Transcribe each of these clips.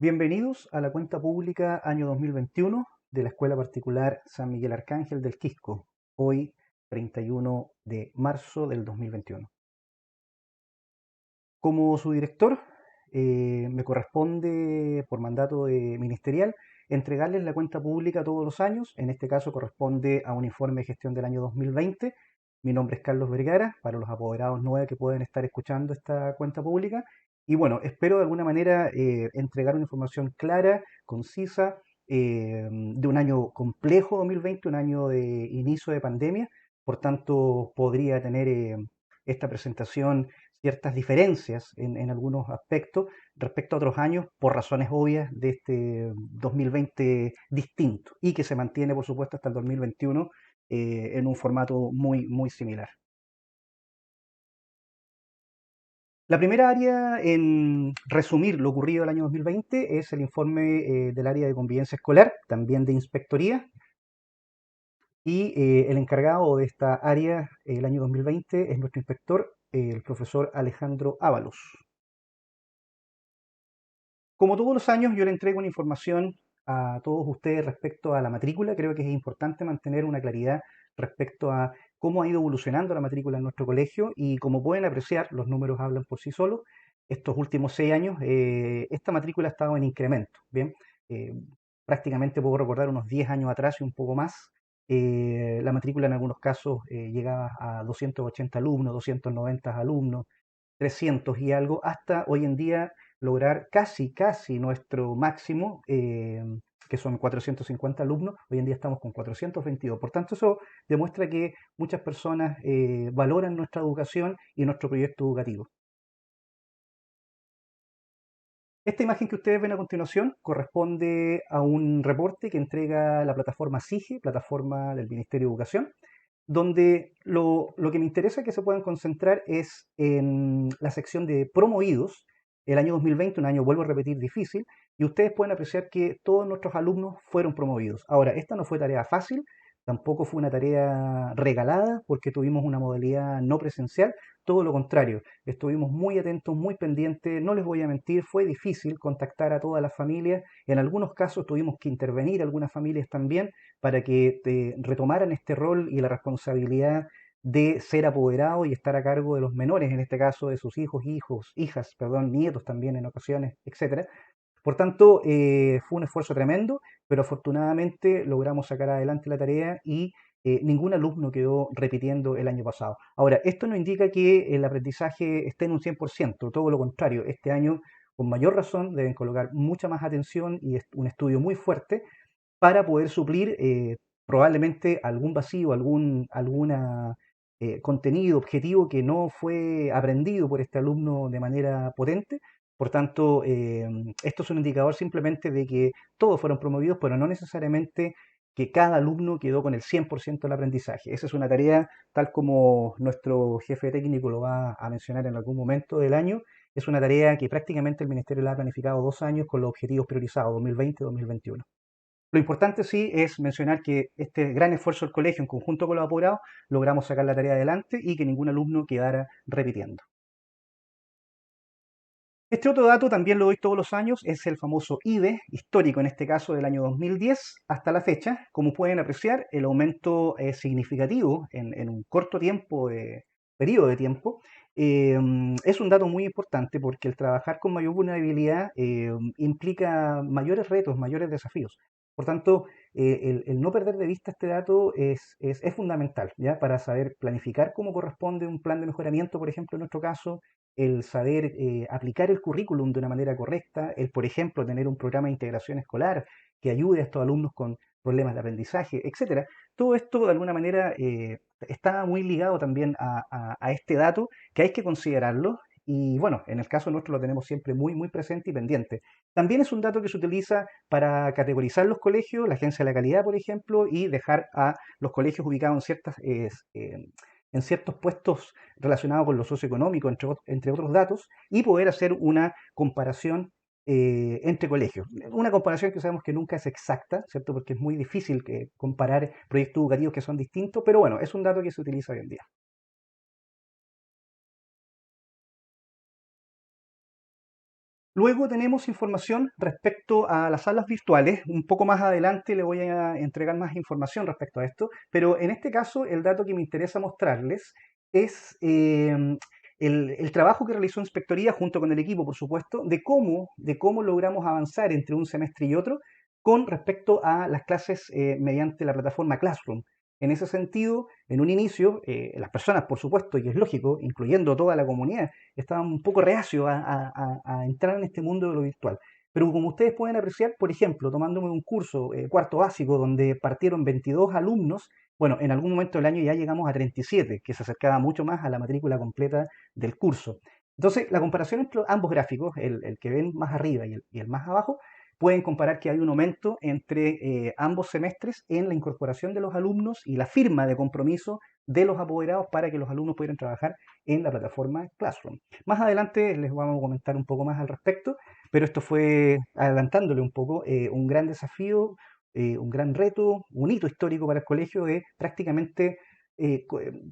Bienvenidos a la cuenta pública año 2021 de la Escuela Particular San Miguel Arcángel del Quisco, hoy 31 de marzo del 2021. Como su director, me corresponde, por mandato ministerial, entregarles la cuenta pública todos los años. En este caso corresponde a un informe de gestión del año 2020. Mi nombre es Carlos Vergara, para los apoderados nuevos que pueden estar escuchando esta cuenta pública. Y bueno, espero de alguna manera entregar una información clara, concisa, de un año complejo 2020, un año de inicio de pandemia. Por tanto, podría tener esta presentación ciertas diferencias en algunos aspectos respecto a otros años por razones obvias de este 2020 distinto y que se mantiene, por supuesto, hasta el 2021 en un formato muy similar. La primera área en resumir lo ocurrido el año 2020 es el informe del área de convivencia escolar, también de inspectoría, y el encargado de esta área el año 2020 es nuestro inspector, el profesor Alejandro Ábalos. Como todos los años, yo le entrego una información a todos ustedes respecto a la matrícula. Creo que es importante mantener una claridad respecto a cómo ha ido evolucionando la matrícula en nuestro colegio y como pueden apreciar, los números hablan por sí solos. Estos últimos 6 años, esta matrícula ha estado en incremento. Bien, Eh, prácticamente puedo recordar unos 10 años atrás y un poco más. La matrícula en algunos casos llegaba a 280 alumnos, 290 alumnos, 300 y algo, hasta hoy en día lograr casi nuestro máximo, que son 450 alumnos. Hoy en día estamos con 422. Por tanto, eso demuestra que muchas personas valoran nuestra educación y nuestro proyecto educativo. Esta imagen que ustedes ven a continuación corresponde a un reporte que entrega la plataforma SIGE, plataforma del Ministerio de Educación, donde lo que me interesa que se puedan concentrar es en la sección de promovidos. El año 2020, un año, vuelvo a repetir, difícil, y ustedes pueden apreciar que todos nuestros alumnos fueron promovidos. Ahora, esta no fue tarea fácil, tampoco fue una tarea regalada, porque tuvimos una modalidad no presencial, todo lo contrario, estuvimos muy atentos, muy pendientes, no les voy a mentir, fue difícil contactar a todas las familias, en algunos casos tuvimos que intervenir algunas familias también, para que retomaran este rol y la responsabilidad de ser apoderado y estar a cargo de los menores, en este caso de sus hijas, perdón, nietos también en ocasiones, etcétera. Por tanto, fue un esfuerzo tremendo, pero afortunadamente logramos sacar adelante la tarea y ningún alumno quedó repitiendo el año pasado. Ahora, esto no indica que el aprendizaje esté en un 100%, todo lo contrario, este año con mayor razón deben colocar mucha más atención y un estudio muy fuerte para poder suplir probablemente algún vacío, alguna contenido objetivo que no fue aprendido por este alumno de manera potente. Por tanto, esto es un indicador simplemente de que todos fueron promovidos, pero no necesariamente que cada alumno quedó con el 100% del aprendizaje. Esa es una tarea, tal como nuestro jefe técnico lo va a mencionar en algún momento del año, es una tarea que prácticamente el Ministerio la ha planificado 2 años con los objetivos priorizados, 2020-2021. Lo importante sí es mencionar que este gran esfuerzo del colegio en conjunto con los apoderados logramos sacar la tarea adelante y que ningún alumno quedara repitiendo. Este otro dato también lo doy todos los años, es el famoso IBE, histórico en este caso del año 2010 hasta la fecha. Como pueden apreciar, el aumento es significativo en un corto tiempo, periodo de tiempo. Es un dato muy importante porque el trabajar con mayor vulnerabilidad implica mayores retos, mayores desafíos. Por tanto, el no perder de vista este dato es fundamental, ¿ya? Para saber planificar cómo corresponde un plan de mejoramiento, por ejemplo, en nuestro caso, el saber aplicar el currículum de una manera correcta, el, por ejemplo, tener un programa de integración escolar que ayude a estos alumnos con problemas de aprendizaje, etcétera. Todo esto, de alguna manera, está muy ligado también a este dato que hay que considerarlo. Y bueno, en el caso nuestro lo tenemos siempre muy presente y pendiente. También es un dato que se utiliza para categorizar los colegios, la agencia de la calidad, por ejemplo, y dejar a los colegios ubicados en ciertos puestos relacionados con lo socioeconómico, entre otros datos, y poder hacer una comparación entre colegios. Una comparación que sabemos que nunca es exacta, ¿cierto? Porque es muy difícil comparar proyectos educativos que son distintos, pero bueno, es un dato que se utiliza hoy en día. Luego tenemos información respecto a las salas virtuales. Un poco más adelante le voy a entregar más información respecto a esto, pero en este caso el dato que me interesa mostrarles es el trabajo que realizó Inspectoría junto con el equipo, por supuesto, de cómo logramos avanzar entre un semestre y otro con respecto a las clases mediante la plataforma Classroom. En ese sentido, en un inicio, las personas, por supuesto, y es lógico, incluyendo toda la comunidad, estaban un poco reacios a entrar en este mundo de lo virtual. Pero como ustedes pueden apreciar, por ejemplo, tomándome un curso cuarto básico donde partieron 22 alumnos, bueno, en algún momento del año ya llegamos a 37, que se acercaba mucho más a la matrícula completa del curso. Entonces, la comparación entre ambos gráficos, el que ven más arriba y el más abajo, pueden comparar que hay un aumento entre ambos semestres en la incorporación de los alumnos y la firma de compromiso de los apoderados para que los alumnos pudieran trabajar en la plataforma Classroom. Más adelante les vamos a comentar un poco más al respecto, pero esto fue, adelantándole un poco, un gran desafío, un gran reto, un hito histórico para el colegio de prácticamente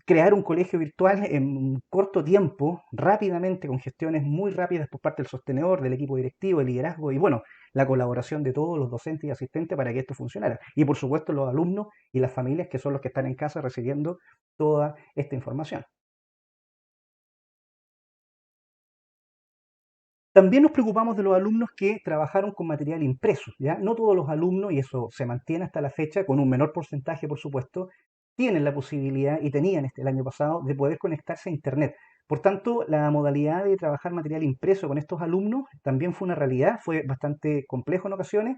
crear un colegio virtual en un corto tiempo, rápidamente, con gestiones muy rápidas por parte del sostenedor, del equipo directivo, el liderazgo y bueno, la colaboración de todos los docentes y asistentes para que esto funcionara. Y por supuesto los alumnos y las familias que son los que están en casa recibiendo toda esta información. También nos preocupamos de los alumnos que trabajaron con material impreso, ¿ya? No todos los alumnos, y eso se mantiene hasta la fecha, con un menor porcentaje, por supuesto, tienen la posibilidad, y tenían el año pasado, de poder conectarse a Internet. Por tanto, la modalidad de trabajar material impreso con estos alumnos también fue una realidad, fue bastante complejo en ocasiones,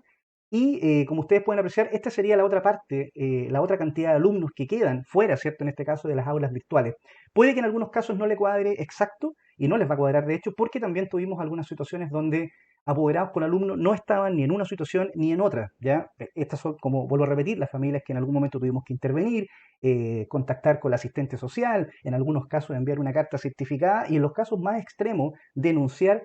y como ustedes pueden apreciar, esta sería la otra parte, la otra cantidad de alumnos que quedan fuera, ¿cierto? En este caso, de las aulas virtuales. Puede que en algunos casos no le cuadre exacto, y no les va a cuadrar de hecho, porque también tuvimos algunas situaciones donde apoderados con alumnos no estaban ni en una situación ni en otra, ¿ya? Estas son, como vuelvo a repetir, las familias que en algún momento tuvimos que intervenir, contactar con la asistente social, en algunos casos enviar una carta certificada y en los casos más extremos denunciar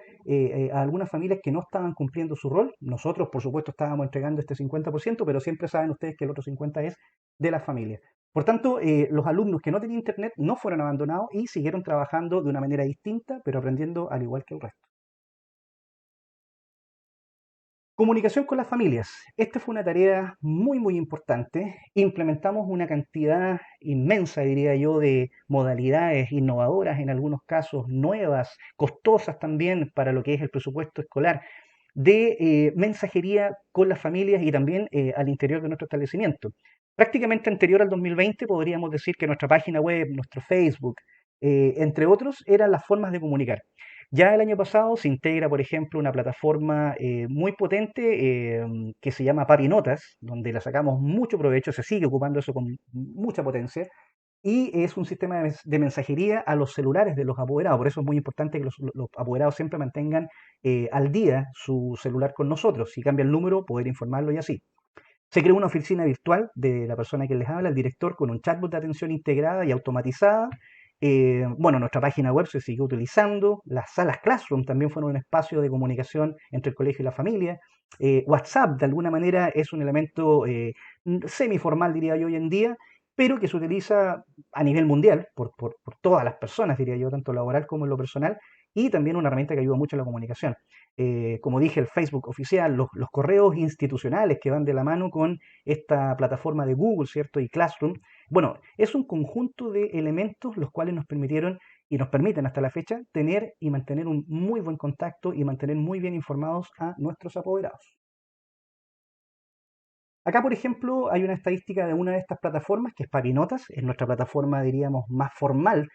a algunas familias que no estaban cumpliendo su rol. Nosotros, por supuesto, estábamos entregando este 50%, pero siempre saben ustedes que el otro 50% es de las familias. Por tanto, los alumnos que no tenían internet no fueron abandonados y siguieron trabajando de una manera distinta, pero aprendiendo al igual que el resto. Comunicación con las familias. Esta fue una tarea muy, muy importante. Implementamos una cantidad inmensa, diría yo, de modalidades innovadoras, en algunos casos nuevas, costosas también para lo que es el presupuesto escolar, de mensajería con las familias y también al interior de nuestro establecimiento. Prácticamente anterior al 2020 podríamos decir que nuestra página web, nuestro Facebook, entre otros, eran las formas de comunicar. Ya el año pasado se integra, por ejemplo, una plataforma muy potente que se llama Papi Notas, donde la sacamos mucho provecho, se sigue ocupando eso con mucha potencia, y es un sistema de mensajería a los celulares de los apoderados. Por eso es muy importante que los apoderados siempre mantengan al día su celular con nosotros. Si cambia el número, poder informarlo y así. Se creó una oficina virtual de la persona que les habla, el director, con un chatbot de atención integrada y automatizada. Bueno, nuestra página web se siguió utilizando. Las salas Classroom también fueron un espacio de comunicación entre el colegio y la familia. WhatsApp, de alguna manera, es un elemento semiformal, diría yo, hoy en día, pero que se utiliza a nivel mundial por todas las personas, diría yo, tanto laboral como en lo personal, y también una herramienta que ayuda mucho en la comunicación. Como dije, el Facebook oficial, los correos institucionales que van de la mano con esta plataforma de Google, ¿cierto? Y Classroom. Bueno, es un conjunto de elementos los cuales nos permitieron y nos permiten hasta la fecha tener y mantener un muy buen contacto y mantener muy bien informados a nuestros apoderados. Acá, por ejemplo, hay una estadística de una de estas plataformas, que es Papinotas, es nuestra plataforma, diríamos, más formal,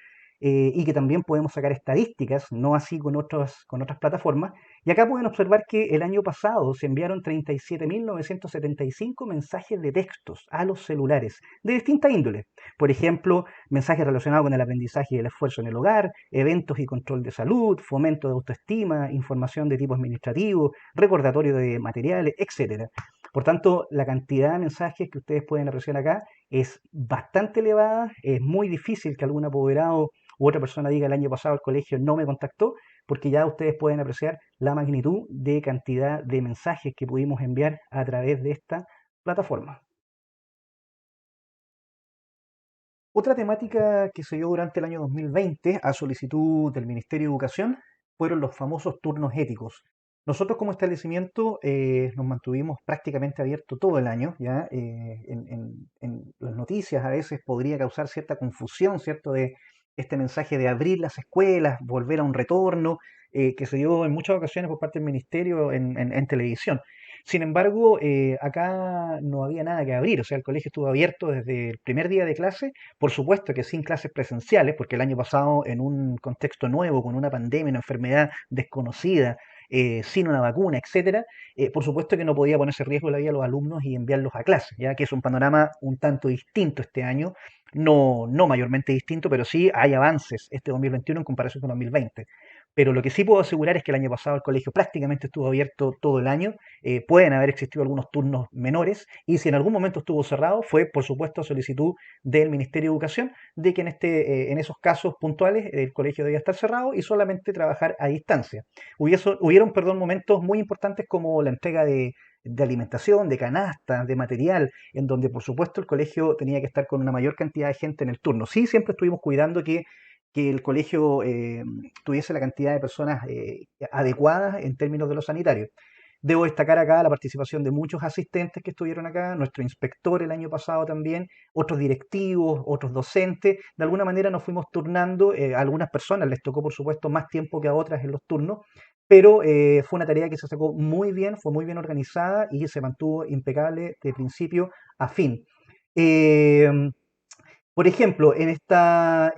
y que también podemos sacar estadísticas, no así con otras plataformas. Y acá pueden observar que el año pasado se enviaron 37.975 mensajes de textos a los celulares de distinta índole. Por ejemplo, mensajes relacionados con el aprendizaje y el esfuerzo en el hogar, eventos y control de salud, fomento de autoestima, información de tipo administrativo, recordatorio de materiales, etcétera. Por tanto, la cantidad de mensajes que ustedes pueden apreciar acá es bastante elevada. Es muy difícil que algún apoderado u otra persona diga el año pasado el colegio no me contactó, porque ya ustedes pueden apreciar la magnitud de cantidad de mensajes que pudimos enviar a través de esta plataforma. Otra temática que se dio durante el año 2020 a solicitud del Ministerio de Educación fueron los famosos turnos éticos. Nosotros como establecimiento nos mantuvimos prácticamente abiertos todo el año, ¿ya? En las noticias a veces podría causar cierta confusión, ¿cierto? De este mensaje de abrir las escuelas, volver a un retorno, que se dio en muchas ocasiones por parte del ministerio en televisión. Sin embargo, acá no había nada que abrir, o sea, el colegio estuvo abierto desde el primer día de clase, por supuesto que sin clases presenciales, porque el año pasado en un contexto nuevo, con una pandemia, una enfermedad desconocida, sin una vacuna, etcétera, por supuesto que no podía ponerse en riesgo la vida de los alumnos y enviarlos a clase, ya que es un panorama un tanto distinto este año, no mayormente distinto, pero sí hay avances este 2021 en comparación con 2020. Pero lo que sí puedo asegurar es que el año pasado el colegio prácticamente estuvo abierto todo el año. Pueden haber existido algunos turnos menores y si en algún momento estuvo cerrado fue, por supuesto, a solicitud del Ministerio de Educación de que en esos casos puntuales el colegio debía estar cerrado y solamente trabajar a distancia. Hubieron, perdón, momentos muy importantes como la entrega de alimentación, de canastas, de material, en donde por supuesto el colegio tenía que estar con una mayor cantidad de gente en el turno. Sí, siempre estuvimos cuidando que el colegio tuviese la cantidad de personas adecuadas en términos de lo sanitario. Debo destacar acá la participación de muchos asistentes que estuvieron acá, nuestro inspector el año pasado también, otros directivos, otros docentes. De alguna manera nos fuimos turnando. A algunas personas les tocó, por supuesto, más tiempo que a otras en los turnos, pero fue una tarea que se sacó muy bien, fue muy bien organizada y se mantuvo impecable de principio a fin. Eh, por ejemplo, en estos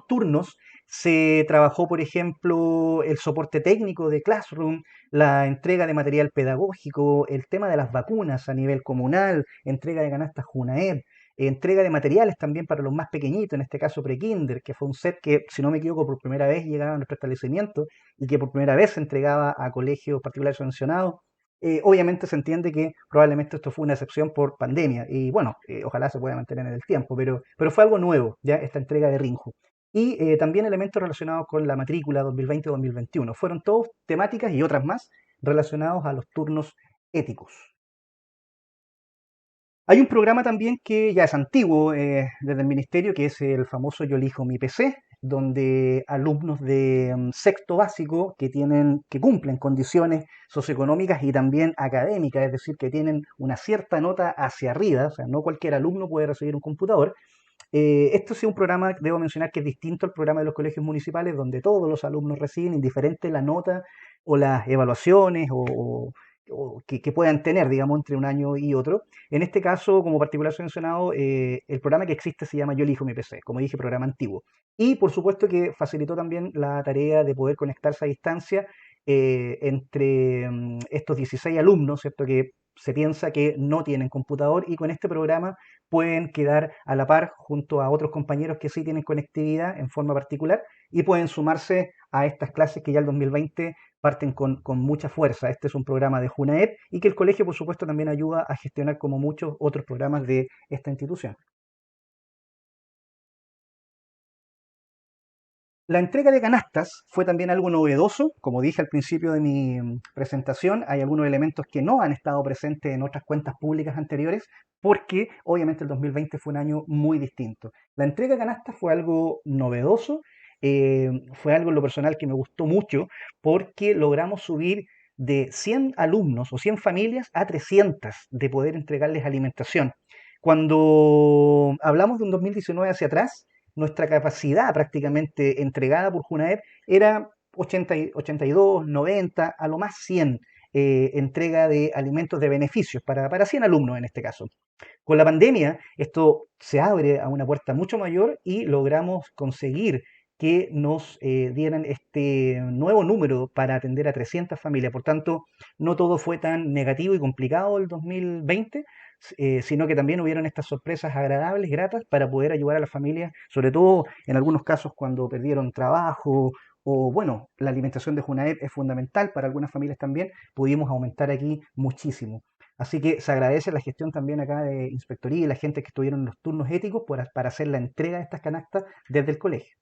turnos se trabajó, por ejemplo, el soporte técnico de Classroom, la entrega de material pedagógico, el tema de las vacunas a nivel comunal, entrega de canastas Junaed, entrega de materiales también para los más pequeñitos, en este caso pre-kinder, que fue un set que, si no me equivoco, por primera vez llegaba a nuestro establecimiento y que por primera vez se entregaba a colegios particulares subvencionados. Obviamente se entiende que probablemente esto fue una excepción por pandemia y bueno, ojalá se pueda mantener en el tiempo, pero fue algo nuevo, ya esta entrega de Rinju. Y también elementos relacionados con la matrícula 2020-2021. Fueron todos temáticas y otras más relacionados a los turnos éticos. Hay un programa también que ya es antiguo desde el ministerio, que es el famoso Yo elijo mi PC, donde alumnos de sexto básico que cumplen condiciones socioeconómicas y también académicas, es decir, que tienen una cierta nota hacia arriba, o sea, no cualquier alumno puede recibir un computador. Esto sí es un programa, debo mencionar, que es distinto al programa de los colegios municipales, donde todos los alumnos reciben, indiferente la nota o las evaluaciones o que puedan tener, digamos, entre un año y otro. En este caso, como particular mencionado, el programa que existe se llama Yo elijo mi PC, como dije, programa antiguo. Y por supuesto que facilitó también la tarea de poder conectarse a distancia entre estos 16 alumnos, ¿cierto? Que se piensa que no tienen computador y con este programa pueden quedar a la par junto a otros compañeros que sí tienen conectividad en forma particular y pueden sumarse a estas clases que ya el 2020 parten con mucha fuerza. Este es un programa de Junaed y que el colegio, por supuesto, también ayuda a gestionar como muchos otros programas de esta institución. La entrega de canastas fue también algo novedoso. Como dije al principio de mi presentación, hay algunos elementos que no han estado presentes en otras cuentas públicas anteriores, porque obviamente el 2020 fue un año muy distinto. La entrega de canastas fue algo novedoso, fue algo en lo personal que me gustó mucho, porque logramos subir de 100 alumnos o 100 familias a 300 de poder entregarles alimentación. Cuando hablamos de un 2019 hacia atrás, nuestra capacidad prácticamente entregada por Junaed era 82, 90, a lo más 100 entrega de alimentos de beneficios para 100 alumnos en este caso. Con la pandemia esto se abre a una puerta mucho mayor y logramos conseguir que nos dieran este nuevo número para atender a 300 familias. Por tanto, no todo fue tan negativo y complicado el 2020, sino que también hubieron estas sorpresas agradables, gratas, para poder ayudar a las familias, sobre todo en algunos casos cuando perdieron trabajo o, bueno, la alimentación de Junaed es fundamental para algunas familias también, pudimos aumentar aquí muchísimo. Así que se agradece la gestión también acá de inspectoría y la gente que estuvieron en los turnos éticos para hacer la entrega de estas canastas desde el colegio.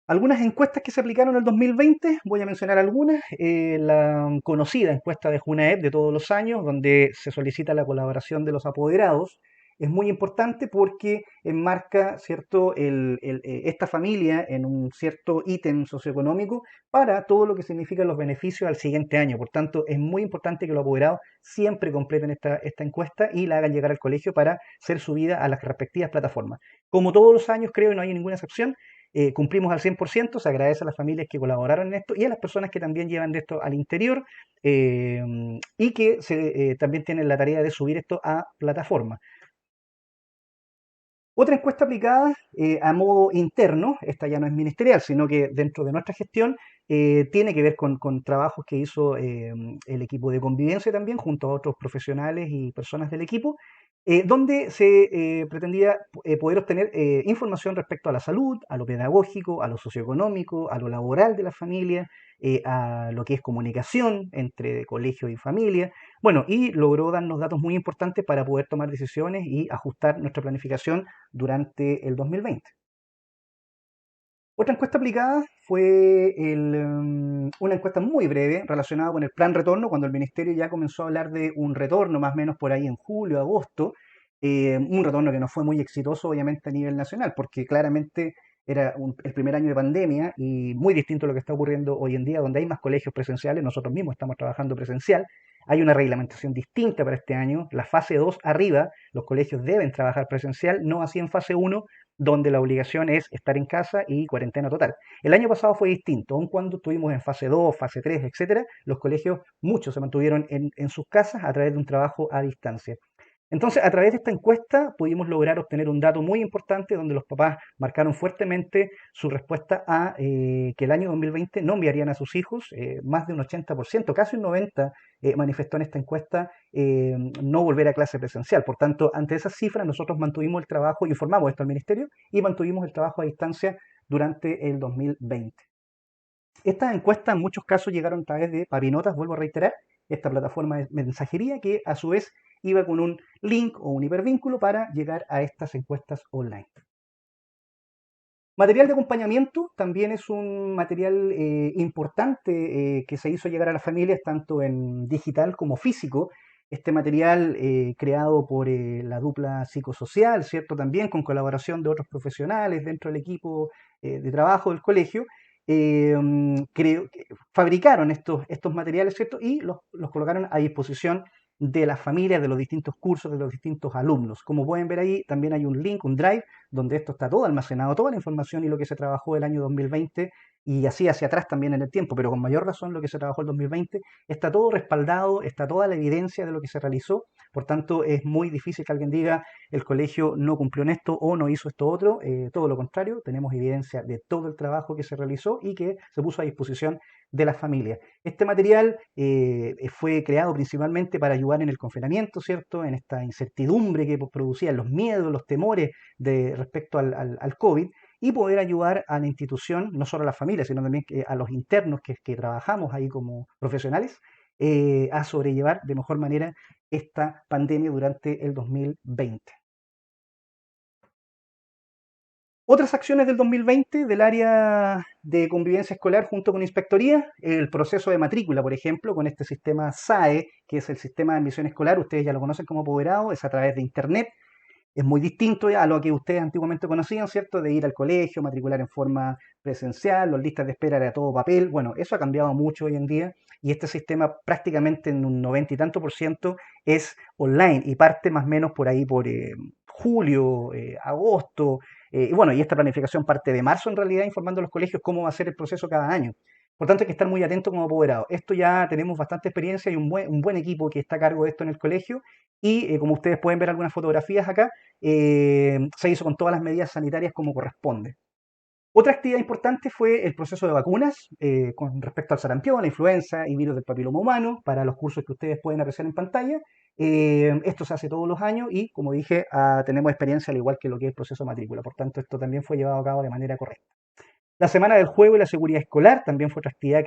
Algunas encuestas que se aplicaron en el 2020, voy a mencionar algunas. La conocida encuesta de Junaed de todos los años, donde se solicita la colaboración de los apoderados. es muy importante porque enmarca, ¿cierto?, esta familia en un cierto ítem socioeconómico para todo lo que significan los beneficios al siguiente año. Por tanto, es muy importante que los apoderados siempre completen esta encuesta y la hagan llegar al colegio para ser subida a las respectivas plataformas. Como todos los años, creo, y no hay ninguna excepción, cumplimos al 100%, se agradece a las familias que colaboraron en esto y a las personas que también llevan de esto al interior eh, y que también tienen la tarea de subir esto a plataforma. Otra encuesta aplicada a modo interno, esta ya no es ministerial, sino que dentro de nuestra gestión tiene que ver con trabajos que hizo el equipo de convivencia también, junto a otros profesionales y personas del equipo, donde se pretendía poder obtener información respecto a la salud, a lo pedagógico, a lo socioeconómico, a lo laboral de la familia, a lo que es comunicación entre colegio y familia. Bueno, y logró darnos datos muy importantes para poder tomar decisiones y ajustar nuestra planificación durante el 2020. Otra encuesta aplicada fue una encuesta muy breve relacionada con el plan retorno, cuando el ministerio ya comenzó a hablar de un retorno más o menos por ahí en julio, agosto, un retorno que no fue muy exitoso obviamente a nivel nacional, porque claramente era el primer año de pandemia y muy distinto a lo que está ocurriendo hoy en día, donde hay más colegios presenciales, nosotros mismos estamos trabajando presencial, hay una reglamentación distinta para este año, la fase 2 arriba, los colegios deben trabajar presencial, no así en fase 1 donde la obligación es estar en casa y cuarentena total. El año pasado fue distinto, aun cuando estuvimos en fase 2, fase 3, etcétera, los colegios, muchos se mantuvieron en sus casas a través de un trabajo a distancia. Entonces, a través de esta encuesta pudimos lograr obtener un dato muy importante donde los papás marcaron fuertemente su respuesta a que el año 2020 no enviarían a sus hijos, más de un 80%, casi un 90% manifestó en esta encuesta no volver a clase presencial. Por tanto, ante esas cifras nosotros mantuvimos el trabajo, informamos esto al ministerio y mantuvimos el trabajo a distancia durante el 2020. Estas encuestas en muchos casos llegaron a través de Papinotas, vuelvo a reiterar, esta plataforma de mensajería que a su vez iba con un link o un hipervínculo para llegar a estas encuestas online. Material de acompañamiento también es un material importante que se hizo llegar a las familias tanto en digital como físico. Este material creado por la dupla psicosocial, ¿cierto? También con colaboración de otros profesionales dentro del equipo de trabajo del colegio, fabricaron estos materiales, ¿cierto? Y los colocaron a disposición de las familias, de los distintos cursos, de los distintos alumnos. Como pueden ver ahí, también hay un link, un drive, donde esto está todo almacenado, toda la información y lo que se trabajó el año 2020 y así hacia atrás también en el tiempo, pero con mayor razón lo que se trabajó el 2020, está todo respaldado, está toda la evidencia de lo que se realizó, por tanto es muy difícil que alguien diga el colegio no cumplió en esto o no hizo esto otro, todo lo contrario, tenemos evidencia de todo el trabajo que se realizó y que se puso a disposición de las familias. Este material fue creado principalmente para ayudar en el confinamiento, ¿cierto? En esta incertidumbre que producían los miedos, los temores respecto al COVID y poder ayudar a la institución, no solo a las familias, sino también a los internos que trabajamos ahí como profesionales, a sobrellevar de mejor manera esta pandemia durante el 2020. Otras acciones del 2020 del área de convivencia escolar junto con inspectoría, el proceso de matrícula, por ejemplo, con este sistema SAE, que es el sistema de admisión escolar, ustedes ya lo conocen como apoderado, es a través de Internet, es muy distinto a lo que ustedes antiguamente conocían, ¿cierto? De ir al colegio, matricular en forma presencial, las listas de espera era todo papel. Bueno, eso ha cambiado mucho hoy en día y este sistema prácticamente en un 90 y tanto por ciento es online y parte más o menos por ahí por julio, agosto. Y bueno, y esta planificación parte de marzo en realidad informando a los colegios cómo va a ser el proceso cada año. Por tanto, hay que estar muy atento como apoderado. Esto ya tenemos bastante experiencia y un buen equipo que está a cargo de esto en el colegio. Y como ustedes pueden ver algunas fotografías acá, se hizo con todas las medidas sanitarias como corresponde. Otra actividad importante fue el proceso de vacunas con respecto al sarampión, la influenza y virus del papiloma humano para los cursos que ustedes pueden apreciar en pantalla. Esto se hace todos los años y, como dije, tenemos experiencia al igual que lo que es el proceso de matrícula. Por tanto, esto también fue llevado a cabo de manera correcta. La Semana del Juego y la Seguridad Escolar también fue otra actividad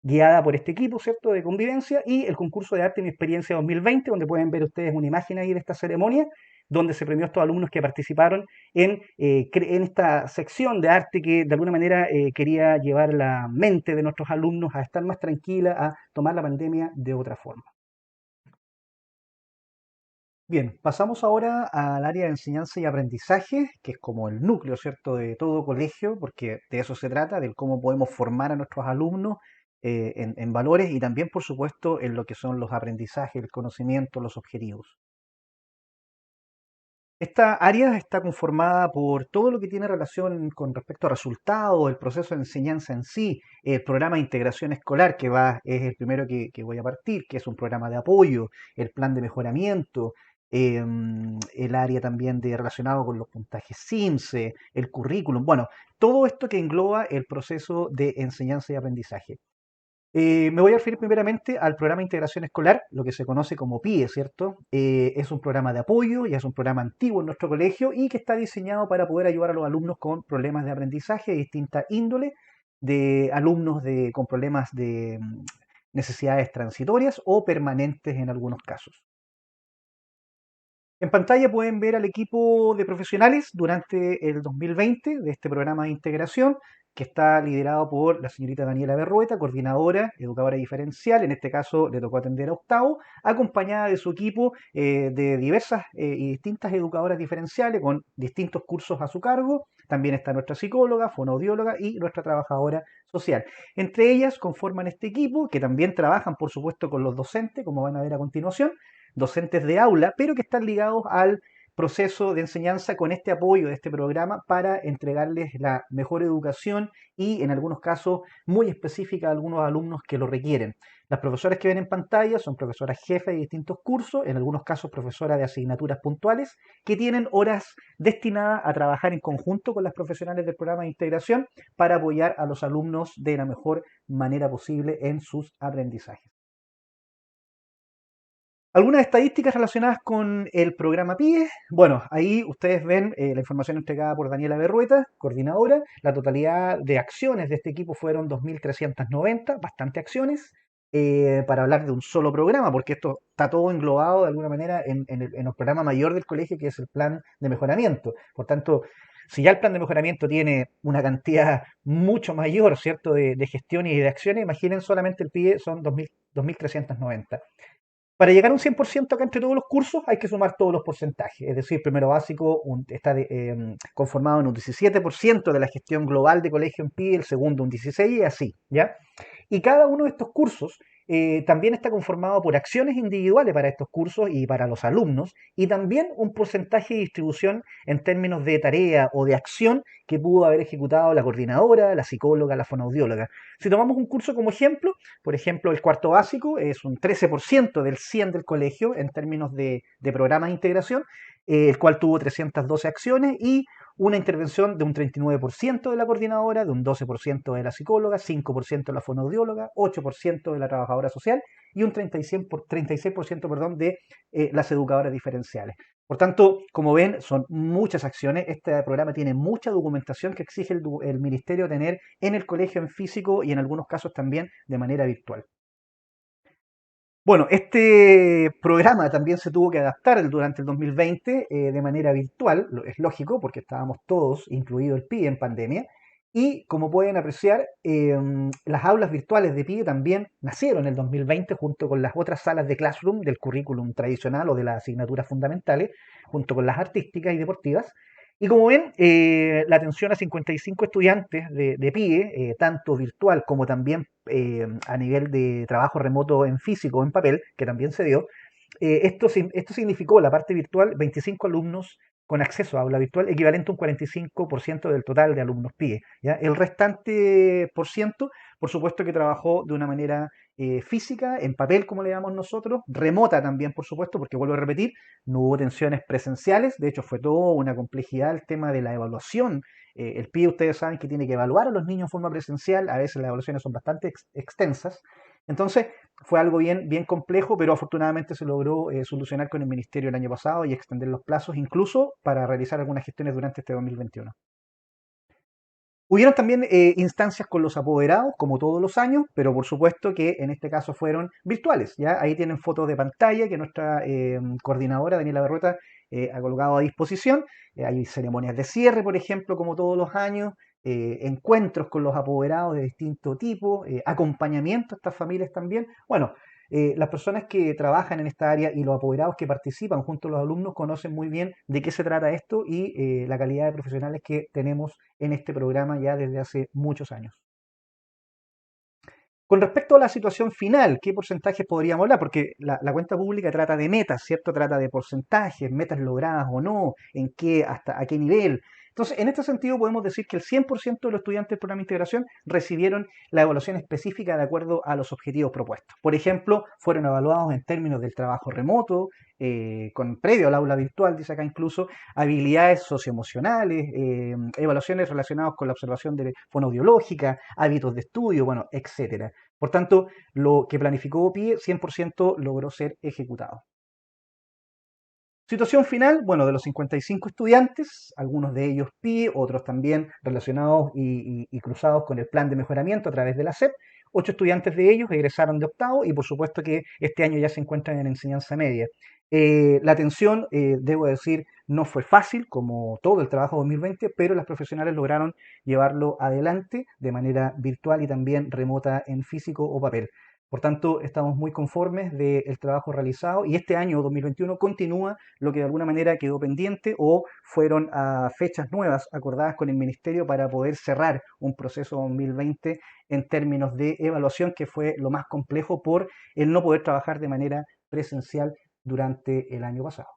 guiada por este equipo, ¿cierto?, de convivencia, y el concurso de arte y mi experiencia 2020, donde pueden ver ustedes una imagen ahí de esta ceremonia, donde se premió a estos alumnos que participaron en esta sección de arte que de alguna manera quería llevar la mente de nuestros alumnos a estar más tranquila, a tomar la pandemia de otra forma. Bien, pasamos ahora al área de enseñanza y aprendizaje, que es como el núcleo, ¿cierto?, de todo colegio, porque de eso se trata, de cómo podemos formar a nuestros alumnos en valores y también, por supuesto, en lo que son los aprendizajes, el conocimiento, los objetivos. Esta área está conformada por todo lo que tiene relación con respecto a resultados, el proceso de enseñanza en sí, el programa de integración escolar es el primero que voy a partir, que es un programa de apoyo, el plan de mejoramiento, el área también de relacionado con los puntajes SIMSE, el currículum, bueno, todo esto que engloba el proceso de enseñanza y aprendizaje. Me voy a referir primeramente al programa de integración escolar, lo que se conoce como PIE, ¿cierto? Es un programa de apoyo, ya es un programa antiguo en nuestro colegio y que está diseñado para poder ayudar a los alumnos con problemas de aprendizaje de distinta índole, de alumnos con problemas de necesidades transitorias o permanentes en algunos casos. En pantalla pueden ver al equipo de profesionales durante el 2020 de este programa de integración, que está liderado por la señorita Daniela Berrueta, coordinadora, educadora diferencial. En este caso le tocó atender a octavo, acompañada de su equipo de diversas y distintas educadoras diferenciales con distintos cursos a su cargo. También está nuestra psicóloga, fonoaudióloga y nuestra trabajadora social. Entre ellas conforman este equipo, que también trabajan, por supuesto, con los docentes, como van a ver a continuación, docentes de aula, pero que están ligados al proceso de enseñanza con este apoyo de este programa para entregarles la mejor educación y en algunos casos muy específica a algunos alumnos que lo requieren. Las profesoras que ven en pantalla son profesoras jefes de distintos cursos, en algunos casos profesoras de asignaturas puntuales, que tienen horas destinadas a trabajar en conjunto con las profesionales del programa de integración para apoyar a los alumnos de la mejor manera posible en sus aprendizajes. Algunas estadísticas relacionadas con el programa PIE. Bueno, ahí ustedes ven la información entregada por Daniela Berrueta, coordinadora. La totalidad de acciones de este equipo fueron 2.390, bastante acciones, para hablar de un solo programa, porque esto está todo englobado de alguna manera en el programa mayor del colegio, que es el plan de mejoramiento. Por tanto, si ya el plan de mejoramiento tiene una cantidad mucho mayor, ¿cierto?, de gestión y de acciones, imaginen solamente el PIE son 2.390. Para llegar a un 100% acá entre todos los cursos hay que sumar todos los porcentajes. Es decir, primero básico está conformado en un 17% de la gestión global de colegio en PIE, el segundo un 16% y así, ¿ya? Y cada uno de estos cursos también está conformado por acciones individuales para estos cursos y para los alumnos, y también un porcentaje de distribución en términos de tarea o de acción que pudo haber ejecutado la coordinadora, la psicóloga, la fonoaudióloga. Si tomamos un curso como ejemplo, por ejemplo, el cuarto básico es un 13% del 100 del colegio en términos de programa de integración, el cual tuvo 312 acciones y una intervención de un 39% de la coordinadora, de un 12% de la psicóloga, 5% de la fonoaudióloga, 8% de la trabajadora social y un 36%, perdón, de las educadoras diferenciales. Por tanto, como ven, son muchas acciones. Este programa tiene mucha documentación que exige el ministerio tener en el colegio en físico y en algunos casos también de manera virtual. Bueno, este programa también se tuvo que adaptar durante el 2020 de manera virtual, es lógico porque estábamos todos, incluido el PIE, en pandemia. Y como pueden apreciar, las aulas virtuales de PIE también nacieron en el 2020 junto con las otras salas de Classroom del currículum tradicional o de las asignaturas fundamentales, junto con las artísticas y deportivas. Y como ven, la atención a 55 estudiantes de PIE, tanto virtual como también a nivel de trabajo remoto en físico o en papel, que también se dio, esto significó la parte virtual 25 alumnos con acceso a aula virtual, equivalente a un 45% del total de alumnos PIE. ¿Ya? El restante por ciento, por supuesto que trabajó de una manera física, en papel, como le llamamos nosotros, remota también, por supuesto, porque vuelvo a repetir, no hubo tensiones presenciales, de hecho fue todo una complejidad el tema de la evaluación. El PIE, ustedes saben que tiene que evaluar a los niños en forma presencial, a veces las evaluaciones son bastante extensas, entonces fue algo bien, bien complejo, pero afortunadamente se logró solucionar con el Ministerio el año pasado y extender los plazos incluso para realizar algunas gestiones durante este 2021. Hubieron también instancias con los apoderados, como todos los años, pero por supuesto que en este caso fueron virtuales. ¿Ya? Ahí tienen fotos de pantalla que nuestra coordinadora, Daniela Berrueta, ha colocado a disposición. Hay ceremonias de cierre, por ejemplo, como todos los años, encuentros con los apoderados de distinto tipo, acompañamiento a estas familias también. Bueno, las personas que trabajan en esta área y los apoderados que participan junto a los alumnos conocen muy bien de qué se trata esto y la calidad de profesionales que tenemos en este programa ya desde hace muchos años. Con respecto a la situación final, ¿qué porcentajes podríamos hablar? Porque la cuenta pública trata de metas, ¿cierto? Trata de porcentajes, metas logradas o no, en qué, hasta a qué nivel. Entonces, en este sentido podemos decir que el 100% de los estudiantes del programa de integración recibieron la evaluación específica de acuerdo a los objetivos propuestos. Por ejemplo, fueron evaluados en términos del trabajo remoto, previo al aula virtual, dice acá incluso, habilidades socioemocionales, evaluaciones relacionadas con la observación de fonoaudiológica, hábitos de estudio, bueno, etcétera. Por tanto, lo que planificó PIE 100% logró ser ejecutado. Situación final, bueno, de los 55 estudiantes, algunos de ellos PIE, otros también relacionados y cruzados con el plan de mejoramiento a través de la SEP. 8 estudiantes de ellos egresaron de octavo y por supuesto que este año ya se encuentran en enseñanza media. La atención, debo decir, no fue fácil como todo el trabajo 2020, pero las profesionales lograron llevarlo adelante de manera virtual y también remota en físico o papel. Por tanto, estamos muy conformes del trabajo realizado y este año 2021 continúa lo que de alguna manera quedó pendiente o fueron a fechas nuevas acordadas con el Ministerio para poder cerrar un proceso 2020 en términos de evaluación que fue lo más complejo por el no poder trabajar de manera presencial durante el año pasado.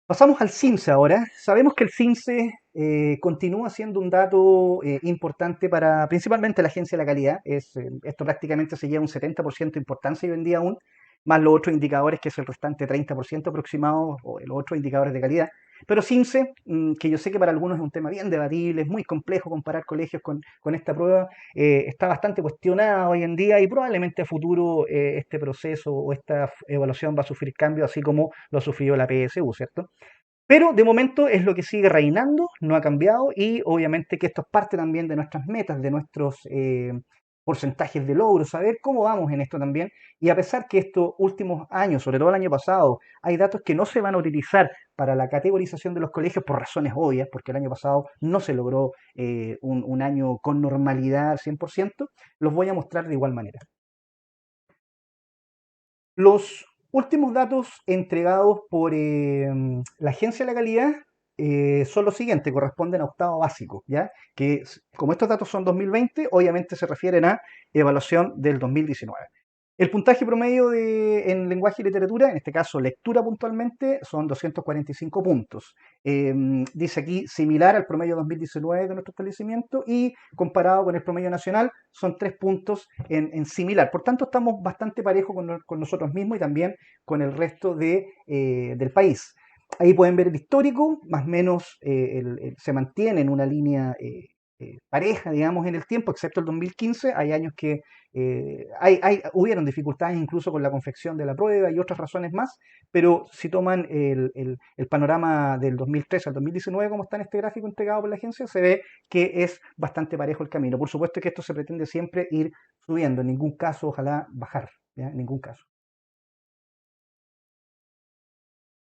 Pasamos al CINSE ahora. Sabemos que el CINSE continúa siendo un dato importante para principalmente la Agencia de la Calidad. Esto prácticamente se lleva un 70% de importancia hoy en día aún, más los otros indicadores que es el restante 30% aproximado, o los otros indicadores de calidad. Pero CINSE, que yo sé que para algunos es un tema bien debatible, es muy complejo comparar colegios con esta prueba, está bastante cuestionada hoy en día y probablemente a futuro este proceso o esta evaluación va a sufrir cambios, así como lo sufrió la PSU, ¿cierto? Pero de momento es lo que sigue reinando, no ha cambiado y obviamente que esto es parte también de nuestras metas, de nuestros porcentajes de logro, saber cómo vamos en esto también. Y a pesar que estos últimos años, sobre todo el año pasado, hay datos que no se van a utilizar para la categorización de los colegios por razones obvias, porque el año pasado no se logró un año con normalidad al 100%, los voy a mostrar de igual manera. Los últimos datos entregados por la Agencia de la Calidad son los siguientes, corresponden a octavo básico, ¿ya? Como estos datos son 2020, obviamente se refieren a evaluación del 2019. El puntaje promedio en lenguaje y literatura, en este caso lectura puntualmente, son 245 puntos. Dice aquí similar al promedio 2019 de nuestro establecimiento y comparado con el promedio nacional son 3 puntos en similar. Por tanto, estamos bastante parejos con nosotros mismos y también con el resto del país. Ahí pueden ver el histórico, más o menos se mantiene en una línea pareja, digamos, en el tiempo, excepto el 2015. Hay años que hubieron dificultades incluso con la confección de la prueba y otras razones más, pero si toman el panorama del 2013 al 2019, como está en este gráfico entregado por la agencia, se ve que es bastante parejo el camino. Por supuesto que esto se pretende siempre ir subiendo, en ningún caso ojalá bajar, ¿ya? En ningún caso.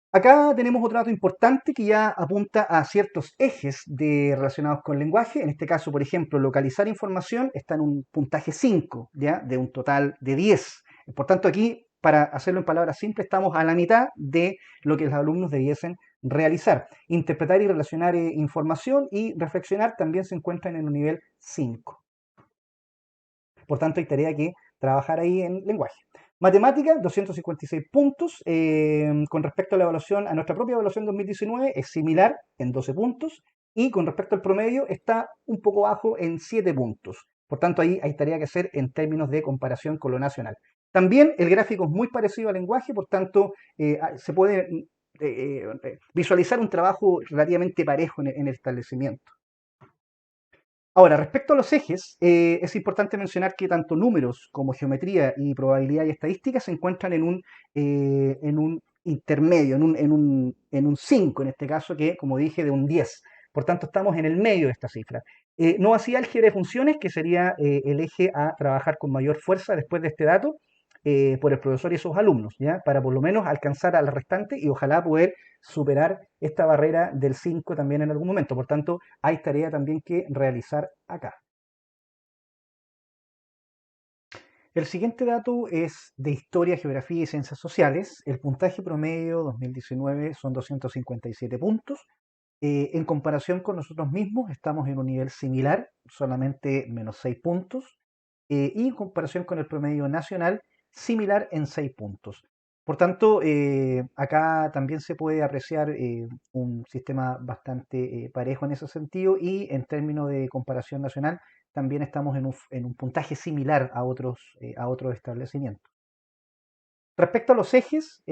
Acá tenemos otro dato importante que ya apunta a ciertos ejes relacionados con el lenguaje. En este caso, por ejemplo, localizar información está en un puntaje 5, ¿ya? De un total de 10. Por tanto, aquí, para hacerlo en palabras simples, estamos a la mitad de lo que los alumnos debiesen realizar. Interpretar y relacionar información y reflexionar también se encuentran en un nivel 5. Por tanto, hay tarea que trabajar ahí en lenguaje. Matemática, 256 puntos. Con respecto a la evaluación, a nuestra propia evaluación 2019, es similar en 12 puntos. Y con respecto al promedio, está un poco bajo en 7 puntos. Por tanto, ahí hay tarea que hacer en términos de comparación con lo nacional. También el gráfico es muy parecido al lenguaje, por tanto, se puede visualizar un trabajo relativamente parejo en el establecimiento. Ahora, respecto a los ejes, es importante mencionar que tanto números como geometría y probabilidad y estadística se encuentran en un intermedio, en un 5 en este caso, que como dije, de un 10. Por tanto, estamos en el medio de esta cifra. No así álgebra de funciones, que sería el eje a trabajar con mayor fuerza después de este dato, por el profesor y sus alumnos, ¿ya? Para por lo menos alcanzar al restante y ojalá poder superar esta barrera del 5 también en algún momento. Por tanto, hay tarea también que realizar acá. El siguiente dato es de Historia, Geografía y Ciencias Sociales. El puntaje promedio 2019 son 257 puntos. En comparación con nosotros mismos, estamos en un nivel similar, solamente menos 6 puntos. Y en comparación con el promedio nacional, similar en 6 puntos. Por tanto, acá también se puede apreciar un sistema bastante parejo en ese sentido y en términos de comparación nacional, también estamos en un puntaje similar a otros establecimientos. Respecto a los ejes,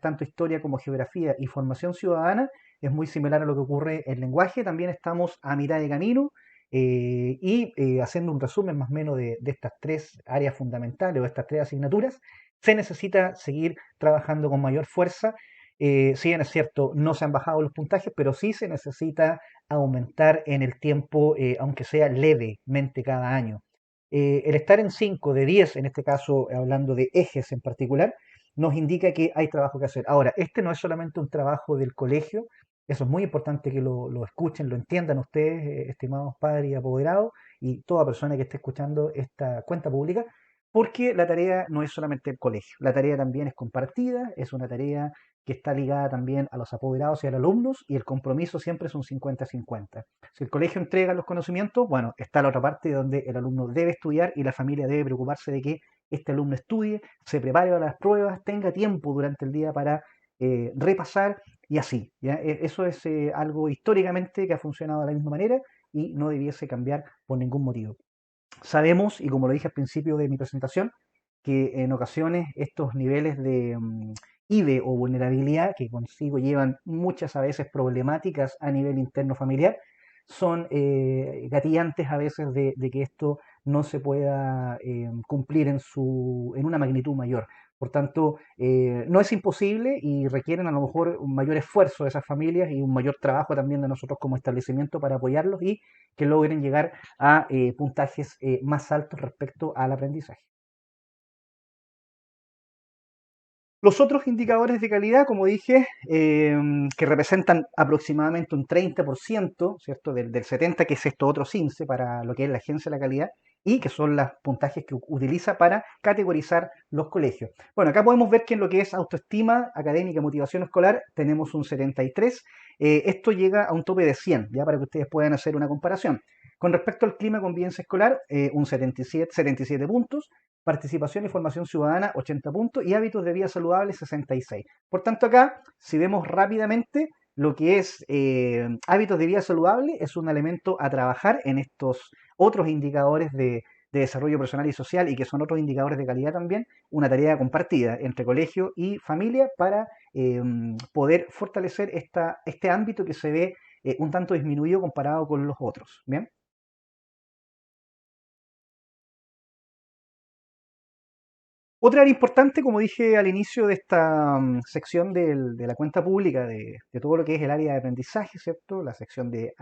tanto historia como geografía y formación ciudadana, es muy similar a lo que ocurre en lenguaje. También estamos a mitad de camino haciendo un resumen más o menos de estas tres áreas fundamentales o estas tres asignaturas, se necesita seguir trabajando con mayor fuerza. Si bien es cierto, no se han bajado los puntajes, pero sí se necesita aumentar en el tiempo, aunque sea levemente cada año. El estar en 5 de 10 en este caso hablando de ejes en particular, nos indica que hay trabajo que hacer. Ahora, este no es solamente un trabajo del colegio, eso es muy importante que lo escuchen, lo entiendan ustedes, estimados padres y apoderados, y toda persona que esté escuchando esta cuenta pública, porque la tarea no es solamente el colegio, la tarea también es compartida, es una tarea que está ligada también a los apoderados y a los alumnos, y el compromiso siempre es un 50-50. Si el colegio entrega los conocimientos, bueno, está la otra parte donde el alumno debe estudiar y la familia debe preocuparse de que este alumno estudie, se prepare para las pruebas, tenga tiempo durante el día para repasar y así. ¿Ya? Eso es algo históricamente que ha funcionado de la misma manera y no debiese cambiar por ningún motivo. Sabemos, y como lo dije al principio de mi presentación, que en ocasiones estos niveles de IVE o vulnerabilidad que consigo llevan muchas a veces problemáticas a nivel interno familiar, son gatillantes a veces de que esto no se pueda cumplir en una magnitud mayor. Por tanto, no es imposible y requieren a lo mejor un mayor esfuerzo de esas familias y un mayor trabajo también de nosotros como establecimiento para apoyarlos y que logren llegar a puntajes más altos respecto al aprendizaje. Los otros indicadores de calidad, como dije, que representan aproximadamente un 30%, ¿cierto? Del 70%, que es esto otro CINCE para lo que es la Agencia de la Calidad, y que son los puntajes que utiliza para categorizar los colegios. Bueno, acá podemos ver que en lo que es autoestima académica, motivación escolar, tenemos un 73. Esto llega a un tope de 100, ya para que ustedes puedan hacer una comparación. Con respecto al clima, convivencia escolar, un 77 puntos. Participación y formación ciudadana, 80 puntos, y hábitos de vida saludable, 66. Por tanto, acá, si vemos rápidamente, lo que es hábitos de vida saludable es un elemento a trabajar en estos otros indicadores de desarrollo personal y social y que son otros indicadores de calidad también, una tarea compartida entre colegio y familia para poder fortalecer este ámbito que se ve un tanto disminuido comparado con los otros. ¿Bien? Otra área importante, como dije al inicio de esta sección de la cuenta pública, de todo lo que es el área de aprendizaje, ¿cierto? La sección de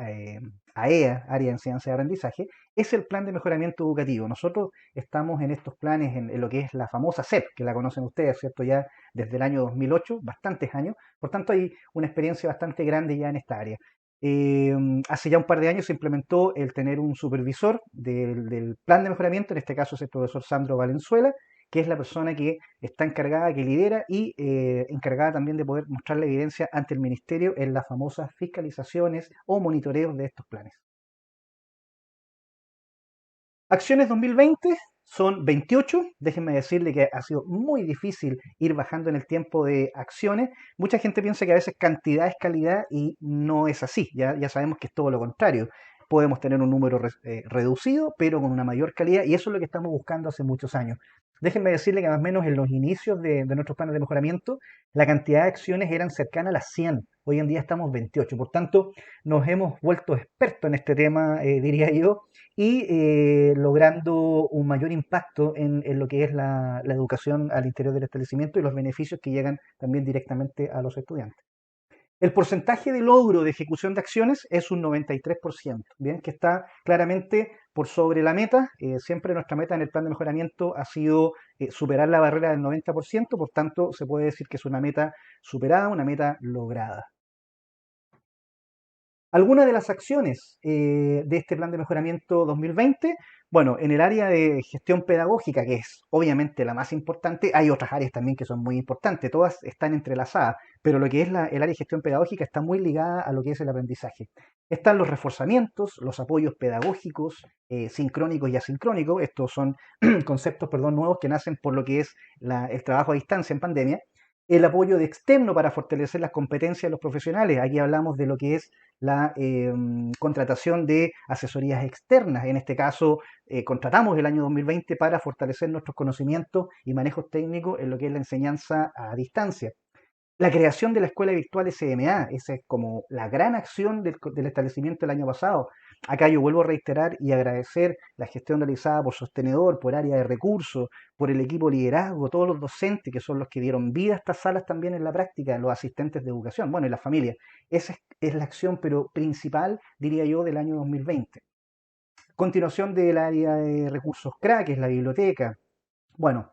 AEA, Área de Enseñanza y Aprendizaje, es el plan de mejoramiento educativo. Nosotros estamos en estos planes, en lo que es la famosa SEP, que la conocen ustedes, ¿cierto? Ya desde el año 2008, bastantes años. Por tanto, hay una experiencia bastante grande ya en esta área. Eh, Hace ya un par de años se implementó el tener un supervisor del plan de mejoramiento, en este caso es el profesor Sandro Valenzuela, que es la persona que está encargada, que lidera y encargada también de poder mostrar la evidencia ante el ministerio en las famosas fiscalizaciones o monitoreos de estos planes. Acciones 2020 son 28. Déjenme decirle que ha sido muy difícil ir bajando en el tiempo de acciones. Mucha gente piensa que a veces cantidad es calidad y no es así. Ya sabemos que es todo lo contrario. Podemos tener un número reducido, pero con una mayor calidad, y eso es lo que estamos buscando hace muchos años. Déjenme decirle que más o menos en los inicios de nuestros planes de mejoramiento, la cantidad de acciones eran cercanas a las 100. Hoy en día estamos 28. Por tanto, nos hemos vuelto expertos en este tema, diría yo, y logrando un mayor impacto en lo que es la educación al interior del establecimiento y los beneficios que llegan también directamente a los estudiantes. El porcentaje de logro de ejecución de acciones es un 93%, bien, que está claramente por sobre la meta. Siempre nuestra meta en el plan de mejoramiento ha sido superar la barrera del 90%, por tanto se puede decir que es una meta superada, una meta lograda. Algunas de las acciones de este plan de mejoramiento 2020, bueno, en el área de gestión pedagógica, que es obviamente la más importante, hay otras áreas también que son muy importantes, todas están entrelazadas, pero lo que es el área de gestión pedagógica está muy ligada a lo que es el aprendizaje. Están los reforzamientos, los apoyos pedagógicos, sincrónicos y asincrónicos, estos son conceptos, perdón, nuevos que nacen por lo que es el trabajo a distancia en pandemia. El apoyo de externo para fortalecer las competencias de los profesionales. Aquí hablamos de lo que es la contratación de asesorías externas. En este caso, contratamos el año 2020 para fortalecer nuestros conocimientos y manejos técnicos en lo que es la enseñanza a distancia. La creación de la escuela virtual SMA, esa es como la gran acción del establecimiento el año pasado. Acá yo vuelvo a reiterar y agradecer la gestión realizada por Sostenedor, por área de recursos, por el equipo de liderazgo, todos los docentes que son los que dieron vida a estas salas también en la práctica, los asistentes de educación, bueno, y las familias. Esa es la acción, pero principal, diría yo, del año 2020. Continuación del área de recursos CRA, que es la biblioteca. Bueno,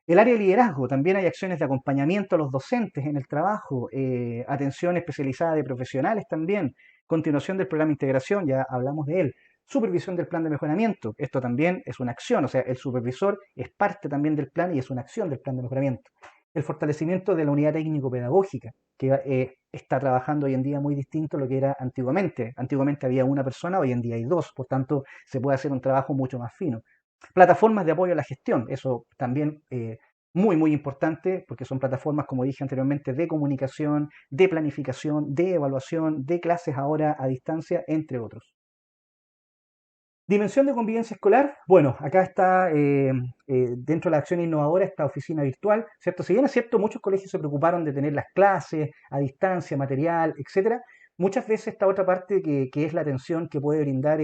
el área de liderazgo, también hay acciones de acompañamiento a los docentes en el trabajo, atención especializada de profesionales también, continuación del programa de integración, ya hablamos de él, supervisión del plan de mejoramiento, esto también es una acción, o sea, el supervisor es parte también del plan y es una acción del plan de mejoramiento. El fortalecimiento de la unidad técnico-pedagógica, que está trabajando hoy en día muy distinto a lo que era antiguamente. Antiguamente había una persona, hoy en día hay dos, por tanto se puede hacer un trabajo mucho más fino. Plataformas de apoyo a la gestión, eso también muy, muy importante, porque son plataformas, como dije anteriormente, de comunicación, de planificación, de evaluación, de clases ahora a distancia, entre otros. Dimensión de convivencia escolar, bueno, acá está dentro de la acción innovadora esta oficina virtual, ¿cierto? Si bien es cierto, muchos colegios se preocuparon de tener las clases a distancia, material, etcétera, muchas veces esta otra parte que es la atención que puede brindar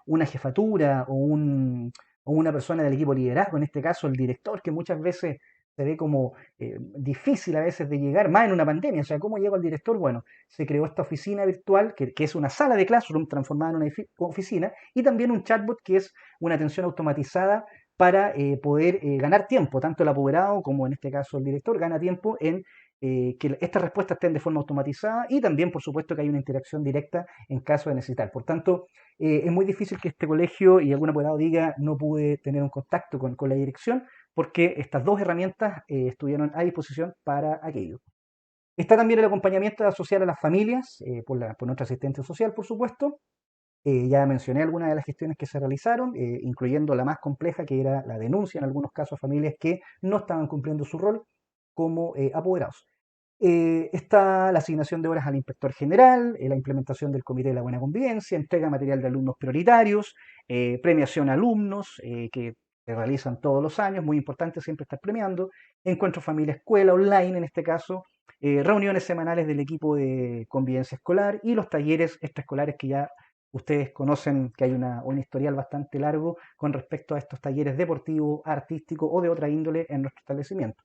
una jefatura o una persona del equipo de liderazgo, en este caso el director, que muchas veces se ve como difícil a veces de llegar, más en una pandemia, o sea, ¿cómo llego al director? Bueno, se creó esta oficina virtual, que es una sala de classroom transformada en una oficina, y también un chatbot que es una atención automatizada para poder ganar tiempo, tanto el apoderado como en este caso el director gana tiempo en que estas respuestas estén de forma automatizada y también, por supuesto, que hay una interacción directa en caso de necesitar. Por tanto, es muy difícil que este colegio y algún apoderado diga no pude tener un contacto con la dirección porque estas dos herramientas estuvieron a disposición para aquello. Está también el acompañamiento social a las familias por nuestra asistente social, por supuesto. Ya mencioné algunas de las gestiones que se realizaron, incluyendo la más compleja, que era la denuncia en algunos casos a familias que no estaban cumpliendo su rol como apoderados. Está la asignación de horas al inspector general, la implementación del Comité de la Buena Convivencia, entrega material de alumnos prioritarios, premiación a alumnos que se realizan todos los años, muy importante siempre estar premiando, encuentro familia-escuela online en este caso, reuniones semanales del equipo de convivencia escolar y los talleres extraescolares que ya ustedes conocen que hay un historial bastante largo con respecto a estos talleres deportivos, artísticos o de otra índole en nuestro establecimiento.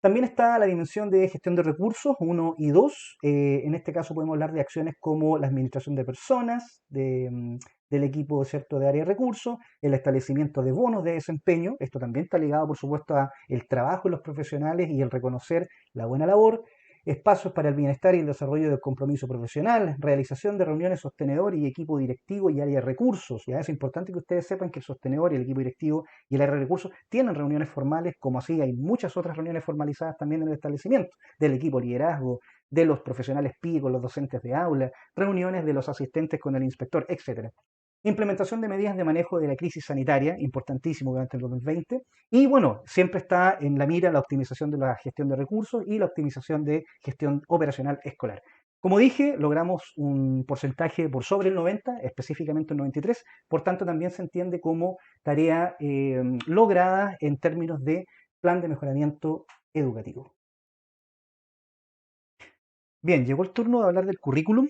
También está la dimensión de gestión de recursos uno y 2. En este caso podemos hablar de acciones como la administración de personas, del equipo ¿cierto? De área de recursos, el establecimiento de bonos de desempeño. Esto también está ligado, por supuesto, a el trabajo de los profesionales y el reconocer la buena labor. Espacios para el bienestar y el desarrollo del compromiso profesional, realización de reuniones sostenedor y equipo directivo y área de recursos. Ya es importante que ustedes sepan que el sostenedor y el equipo directivo y el área de recursos tienen reuniones formales, como así hay muchas otras reuniones formalizadas también en el establecimiento, del equipo liderazgo, de los profesionales PI con los docentes de aula, reuniones de los asistentes con el inspector, etcétera. Implementación de medidas de manejo de la crisis sanitaria, importantísimo durante el 2020. Y bueno, siempre está en la mira la optimización de la gestión de recursos y la optimización de gestión operacional escolar. Como dije, logramos un porcentaje por sobre el 90, específicamente el 93, por tanto también se entiende como tarea lograda en términos de plan de mejoramiento educativo. Bien, llegó el turno de hablar del currículum.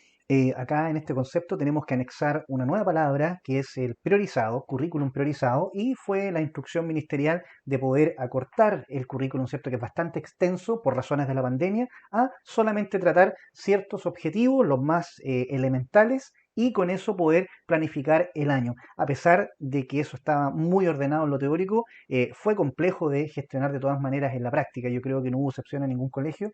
Acá en este concepto tenemos que anexar una nueva palabra que es el priorizado, currículum priorizado, y fue la instrucción ministerial de poder acortar el currículum, ¿cierto? Que es bastante extenso por razones de la pandemia, a solamente tratar ciertos objetivos, los más elementales, y con eso poder planificar el año. A pesar de que eso estaba muy ordenado en lo teórico, fue complejo de gestionar de todas maneras en la práctica. Yo creo que no hubo excepción en ningún colegio